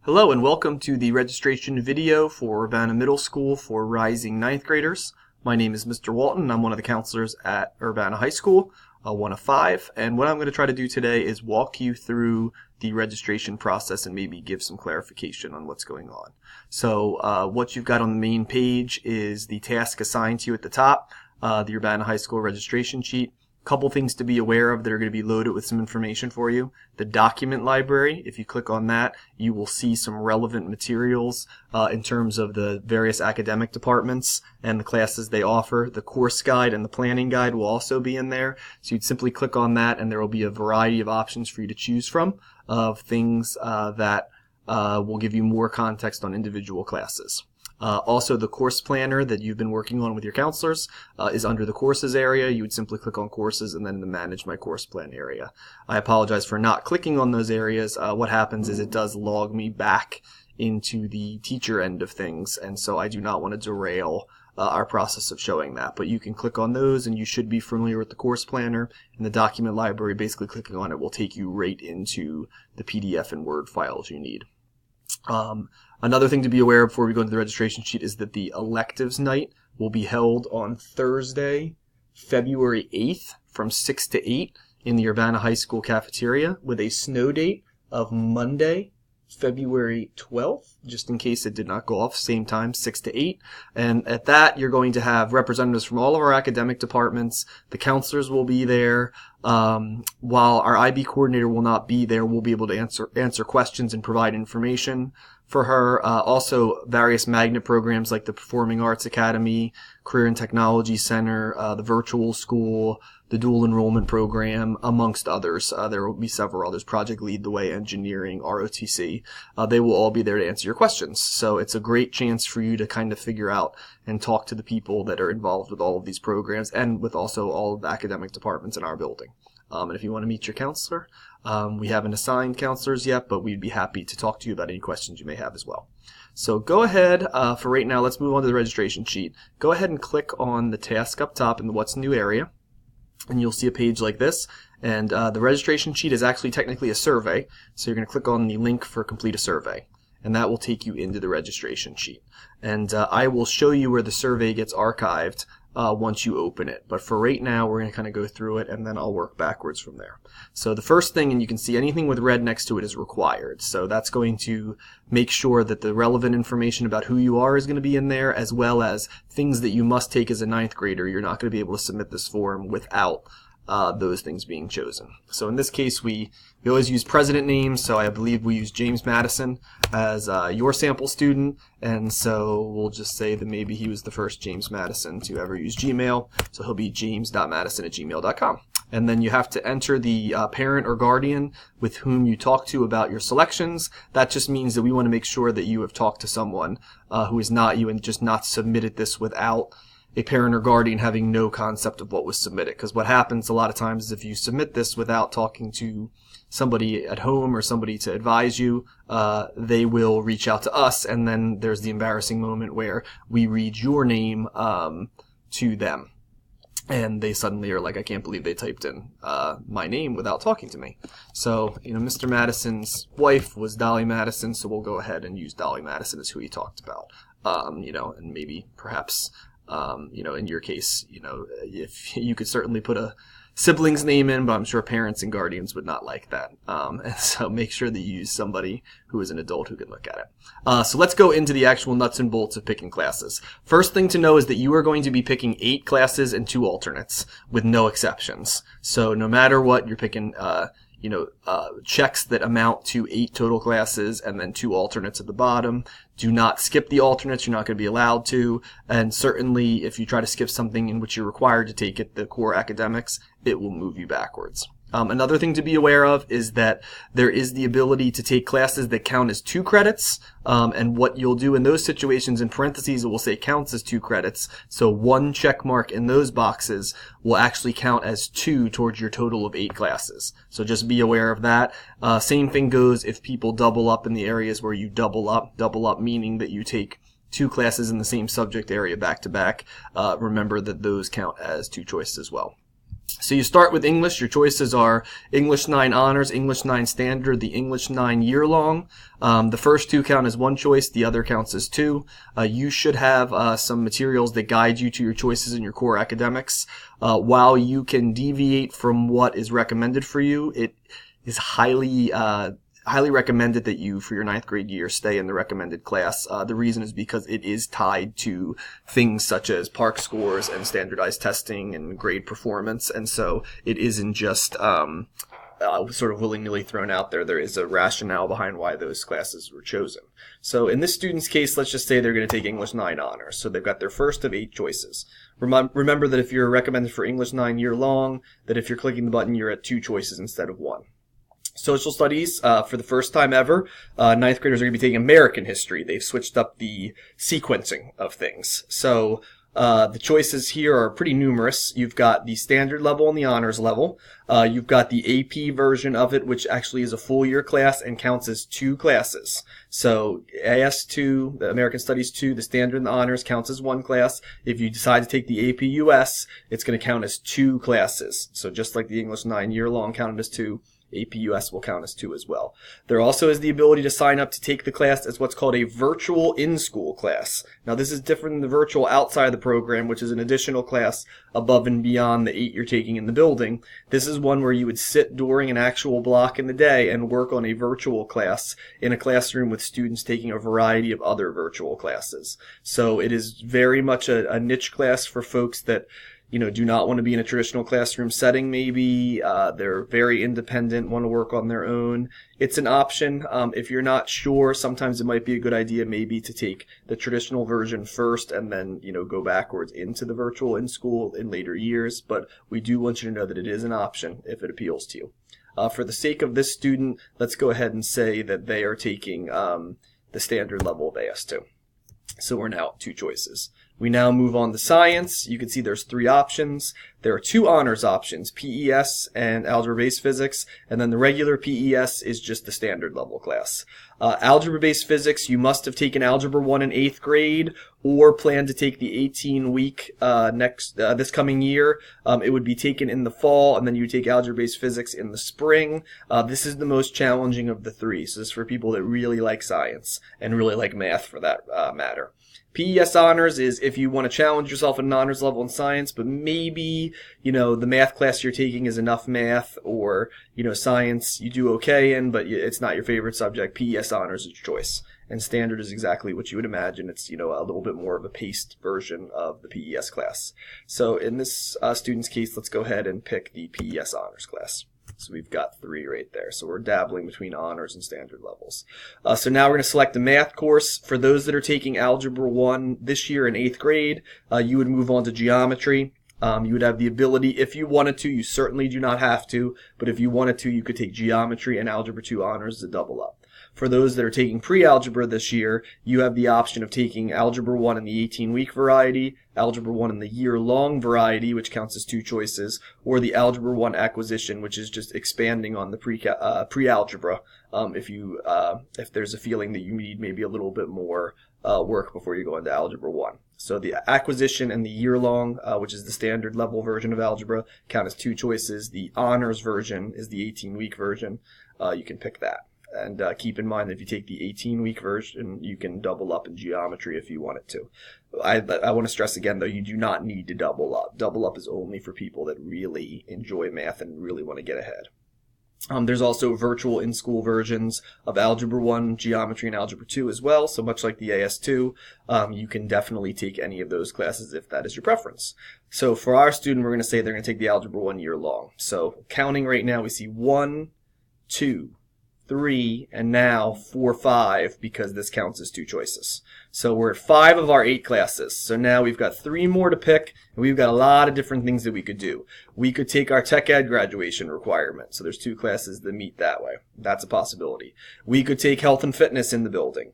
Hello and welcome to the registration video for Urbana Middle School for rising ninth graders. My name is Mr. Walton. I'm one of the counselors at Urbana High School, one of five. And what I'm going to try to do today is walk you through the registration process and maybe give some clarification on what's going on. So what you've got on the main page is the task assigned to you at the top, the Urbana High School registration sheet. Couple things to be aware of that are going to be loaded with some information for you. The document library, if you click on that, you will see some relevant materials in terms of the various academic departments and the classes they offer. The course guide and the planning guide will also be in there. So you'd simply click on that and there will be a variety of options for you to choose from of things that will give you more context on individual classes. Also, the course planner that you've been working on with your counselors is under the courses area. You would simply click on courses and then the manage my course plan area. I apologize for not clicking on those areas. What happens is it does log me back into the teacher end of things, and so I do not want to derail our process of showing that. But you can click on those and you should be familiar with the course planner, and the document library, basically clicking on it will take you right into the PDF and Word files you need. Another thing to be aware of before we go into the registration sheet is that the electives night will be held on Thursday, February 8th from 6 to 8 in the Urbana High School cafeteria with a snow date of Monday, February 12th, just in case it did not go off, same time, 6 to 8. And at that, you're going to have representatives from all of our academic departments. The counselors will be there. While our IB coordinator will not be there, we'll be able to answer questions and provide information for her. Also, various magnet programs like the Performing Arts Academy, Career and Technology Center, the Virtual School, the Dual Enrollment Program, amongst others. There will be several others, Project Lead the Way, Engineering, ROTC. They will all be there to answer your questions. So it's a great chance for you to kind of figure out and talk to the people that are involved with all of these programs and with also all of the academic departments in our building. And if you want to meet your counselor, we haven't assigned counselors yet, but we'd be happy to talk to you about any questions you may have as well. So go ahead, for right now, let's move on to the registration sheet. Go ahead and click on the task up top in the What's New area, and you'll see a page like this. And the registration sheet is actually technically a survey, so you're going to click on the link for Complete a Survey, and that will take you into the registration sheet. And I will show you where the survey gets archived once you open it. But for right now, we're going to kind of go through it, and then I'll work backwards from there. So the first thing, and you can see anything with red next to it is required. So that's going to make sure that the relevant information about who you are is going to be in there, as well as things that you must take as a ninth grader. You're not going to be able to submit this form without those things being chosen. So in this case, we always use president names, so I believe we use James Madison as your sample student, and so we'll just say that maybe he was the first James Madison to ever use Gmail, so he'll be james.madison@gmail.com. And then you have to enter the parent or guardian with whom you talk to about your selections. That just means that we want to make sure that you have talked to someone who is not you and just not submitted this without a parent or guardian having no concept of what was submitted. Because what happens a lot of times is if you submit this without talking to somebody at home or somebody to advise you, they will reach out to us, and then there's the embarrassing moment where we read your name to them. And they suddenly are like, I can't believe they typed in my name without talking to me. So, Mr. Madison's wife was Dolly Madison, so we'll go ahead and use Dolly Madison as who he talked about. And maybe perhaps in your case, if you could certainly put a sibling's name in, but I'm sure parents and guardians would not like that. And so make sure that you use somebody who is an adult who can look at it. So let's go into the actual nuts and bolts of picking classes. First thing to know is that you are going to be picking 8 classes and 2 alternates with no exceptions. So no matter what, you're picking checks that amount to 8 total classes and then 2 alternates at the bottom. Do not skip the alternates. You're not going to be allowed to. And certainly if you try to skip something in which you're required to take it, the core academics, it will move you backwards. Another thing to be aware of is that there is the ability to take classes that count as 2 credits. And what you'll do in those situations, in parentheses, it will say counts as 2 credits. So 1 check mark in those boxes will actually count as 2 towards your total of 8 classes. So just be aware of that. Same thing goes if people double up in the areas where you double up meaning that you take 2 classes in the same subject area back to back. Remember that those count as 2 choices as well. So you start with English. Your choices are English 9 Honors, English 9 Standard, the English 9 Year-Long. The first two count as one choice. The other counts as two. You should have some materials that guide you to your choices in your core academics. While you can deviate from what is recommended for you, it is highly recommended that you, for your ninth grade year, stay in the recommended class. The reason is because it is tied to things such as PARCC scores and standardized testing and grade performance, and so it isn't just sort of willy-nilly thrown out there. There is a rationale behind why those classes were chosen. So in this student's case, let's just say they're going to take English 9 Honors. So they've got their first of 8 choices. Remember that if you're recommended for English 9 Year-Long, that if you're clicking the button, you're at 2 choices instead of 1. Social studies, for the first time ever, ninth graders are going to be taking American history. They've switched up the sequencing of things. So the choices here are pretty numerous. You've got the standard level and the honors level. You've got the AP version of it, which actually is a full year class and counts as 2 classes. So AS2, the American Studies 2, the standard and the honors counts as 1 class. If you decide to take the AP US, it's going to count as 2 classes. So just like the English 9 Year-Long counted as 2, AP US will count as 2 as well. There also is the ability to sign up to take the class as what's called a virtual in-school class. Now this is different than the virtual outside the program, which is an additional class above and beyond the 8 you're taking in the building. This is one where you would sit during an actual block in the day and work on a virtual class in a classroom with students taking a variety of other virtual classes. So it is very much a niche class for folks that do not want to be in a traditional classroom setting maybe. They're very independent, want to work on their own. It's an option. If you're not sure, sometimes it might be a good idea maybe to take the traditional version first and then, go backwards into the virtual in school in later years. But we do want you to know that it is an option if it appeals to you. For the sake of this student, let's go ahead and say that they are taking the standard level of AS2. So we're now at 2 choices. We now move on to science. You can see there's 3 options. There are 2 honors options, PES and algebra-based physics, and then the regular PES is just the standard level class. Algebra-based physics, you must have taken Algebra 1 in 8th grade or plan to take the 18-week this coming year. It would be taken in the fall, and then you take algebra-based physics in the spring. This is the most challenging of the 3, so this is for people that really like science and really like math for that matter. PES honors is if you want to challenge yourself at an honors level in science, but maybe, the math class you're taking is enough math, or, science you do okay in, but it's not your favorite subject. PES honors is your choice. And standard is exactly what you would imagine. It's, a little bit more of a paced version of the PES class. So in this student's case, let's go ahead and pick the PES honors class. So we've got 3 right there. So we're dabbling between honors and standard levels. So now we're going to select a math course. For those that are taking Algebra 1 this year in 8th grade, you would move on to geometry. You would have the ability, if you wanted to, you certainly do not have to, but if you wanted to, you could take geometry and Algebra 2 honors as a double up. For those that are taking pre-algebra this year, you have the option of taking Algebra 1 in the 18-week variety, Algebra 1 in the year-long variety, which counts as 2 choices, or the Algebra 1 acquisition, which is just expanding on the pre-algebra, if there's a feeling that you need maybe a little bit more work before you go into Algebra 1. So the acquisition and the year-long, which is the standard level version of algebra, count as 2 choices. The honors version is the 18-week version. You can pick that. And keep in mind that if you take the 18-week version, you can double up in geometry if you wanted to. I want to stress again, though, you do not need to double up. Double up is only for people that really enjoy math and really want to get ahead. There's also virtual in-school versions of Algebra 1, Geometry, and Algebra 2 as well. So much like the AS2, you can definitely take any of those classes if that is your preference. So for our student, we're going to say they're going to take the Algebra 1 year long. So counting right now, we see 1, 2, 3, and now 4, 5, because this counts as 2 choices. So we're at 5 of our 8 classes. So now we've got 3 more to pick, and we've got a lot of different things that we could do. We could take our tech ed graduation requirement. So there's 2 classes that meet that way. That's a possibility. We could take health and fitness in the building.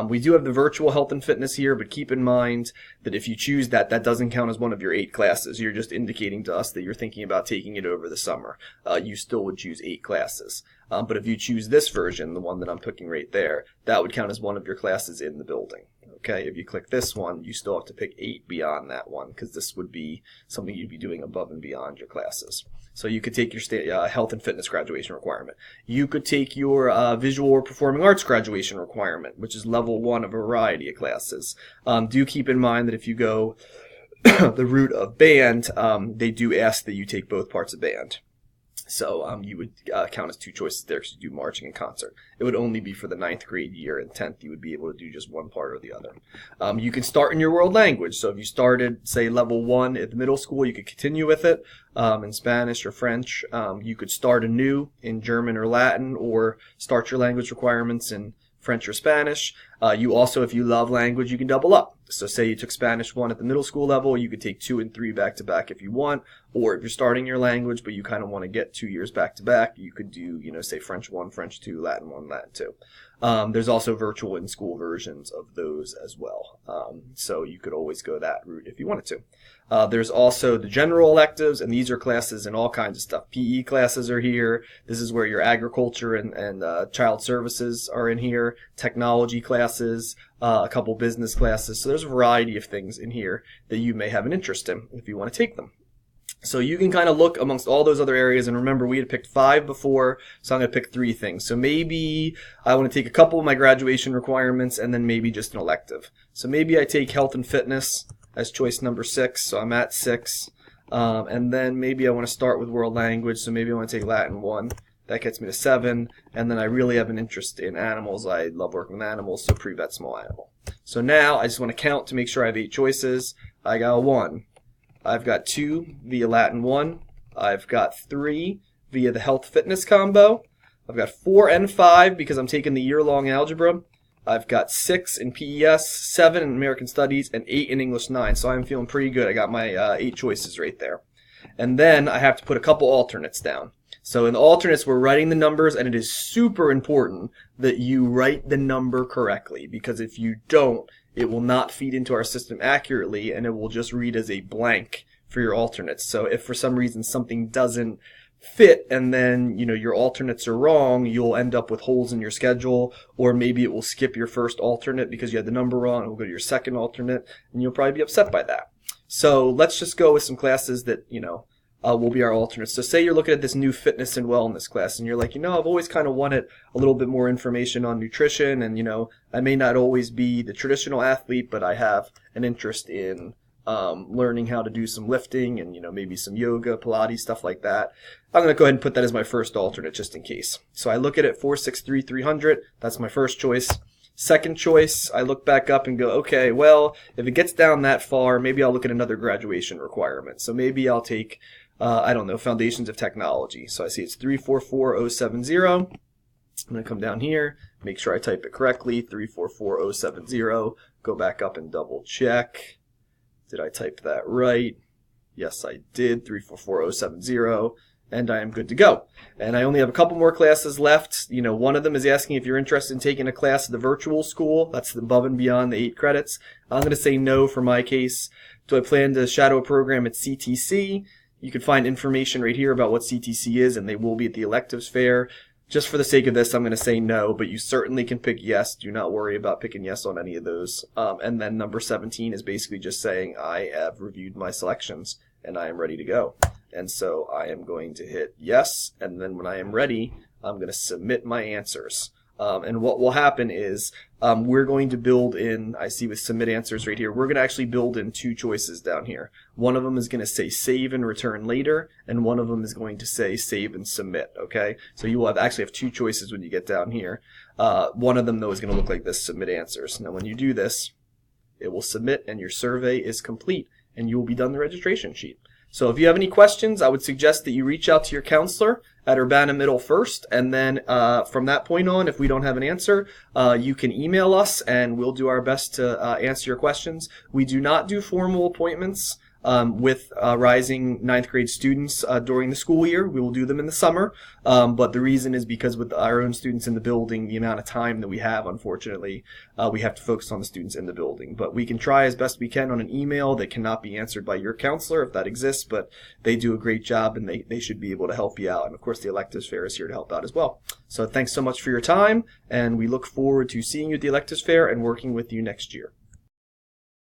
We do have the virtual health and fitness here, but keep in mind that if you choose that, that doesn't count as one of your 8 classes. You're just indicating to us that you're thinking about taking it over the summer. You still would choose 8 classes. But if you choose this version, the one that I'm picking right there, that would count as one of your classes in the building. Okay, if you click this one, you still have to pick 8 beyond that one because this would be something you'd be doing above and beyond your classes. So you could take your health and fitness graduation requirement. You could take your visual or performing arts graduation requirement, which is level 1 of a variety of classes. Do keep in mind that if you go the route of band, they do ask that you take both parts of band. So you would count as 2 choices there because you do marching and concert. It would only be for the 9th grade year, and 10th you would be able to do just one part or the other. You can start in your world language. So if you started, say, level 1 at the middle school, you could continue with it in Spanish or French. You could start anew in German or Latin, or start your language requirements in French or Spanish. You also, if you love language, you can double up. So say you took Spanish 1 at the middle school level, you could take 2 and 3 back to back if you want. Or if you're starting your language, but you kind of want to get 2 years back to back, you could do, say French 1, French 2, Latin 1, Latin 2. There's also virtual in-school versions of those as well. So you could always go that route if you wanted to. There's also the general electives, and these are classes in all kinds of stuff. PE classes are here. This is where your agriculture and child services are in here. Technology classes, a couple business classes. So there's a variety of things in here that you may have an interest in if you want to take them. So you can kind of look amongst all those other areas, and remember we had picked 5 before, so I'm going to pick 3 things. So maybe I want to take a couple of my graduation requirements and then maybe just an elective. So maybe I take health and fitness as choice number 6, so I'm at 6. And then maybe I want to start with world language, so maybe I want to take Latin 1. That gets me to 7. And then I really have an interest in animals. I love working with animals, so pre-vet small animal. So now I just want to count to make sure I have 8 choices. I got 1. I've got 2 via Latin 1. I've got 3 via the health fitness combo. I've got 4 and 5 because I'm taking the year-long algebra. I've got 6 in PES, 7 in American Studies, and 8 in English 9. So I'm feeling pretty good. I got my 8 choices right there. And then I have to put a couple alternates down. So in the alternates, we're writing the numbers, and it is super important that you write the number correctly, because if you don't, it will not feed into our system accurately, and it will just read as a blank for your alternates. So if for some reason something doesn't fit and then your alternates are wrong, you'll end up with holes in your schedule, or maybe it will skip your first alternate because you had the number wrong. It will go to your second alternate, and you'll probably be upset by that. So let's just go with some classes that will be our alternates. So say you're looking at this new fitness and wellness class, and you're like, I've always kind of wanted a little bit more information on nutrition, and I may not always be the traditional athlete, but I have an interest in learning how to do some lifting and maybe some yoga, Pilates, stuff like that. I'm going to go ahead and put that as my first alternate just in case. So I look at it 463 300. That's my first choice. Second choice, I look back up and go, okay, well, if it gets down that far, maybe I'll look at another graduation requirement. So maybe I'll take Foundations of Technology. So I see it's 344070. I'm going to come down here, make sure I type it correctly, 344070. Go back up and double check. Did I type that right? Yes, I did, 344070. And I am good to go. And I only have a couple more classes left. One of them is asking if you're interested in taking a class at the virtual school. That's above and beyond the 8 credits. I'm going to say no for my case. Do I plan to shadow a program at CTC? You can find information right here about what CTC is, and they will be at the electives fair. Just for the sake of this, I'm going to say no, but you certainly can pick yes. Do not worry about picking yes on any of those. And then number 17 is basically just saying I have reviewed my selections and I am ready to go. And so I am going to hit yes, and then when I am ready, I'm going to submit my answers. And what will happen is we're going to build in, I see with submit answers right here, we're going to actually build in 2 choices down here. One of them is going to say save and return later, and one of them is going to say save and submit, okay? So you will actually have 2 choices when you get down here. One of them, though, is going to look like this, submit answers. Now when you do this, it will submit, and your survey is complete, and you will be done the registration sheet. So if you have any questions, I would suggest that you reach out to your counselor at Urbana Middle first, and then from that point on, if we don't have an answer, you can email us, and we'll do our best to answer your questions. We do not do formal appointments with rising 9th grade students during the school year. We will do them in the summer, but the reason is because with our own students in the building, the amount of time that we have, unfortunately, we have to focus on the students in the building. But we can try as best we can on an email that cannot be answered by your counselor if that exists, but they do a great job, and they should be able to help you out. And of course, the electives fair is here to help out as well. So thanks so much for your time, and we look forward to seeing you at the electives fair and working with you next year.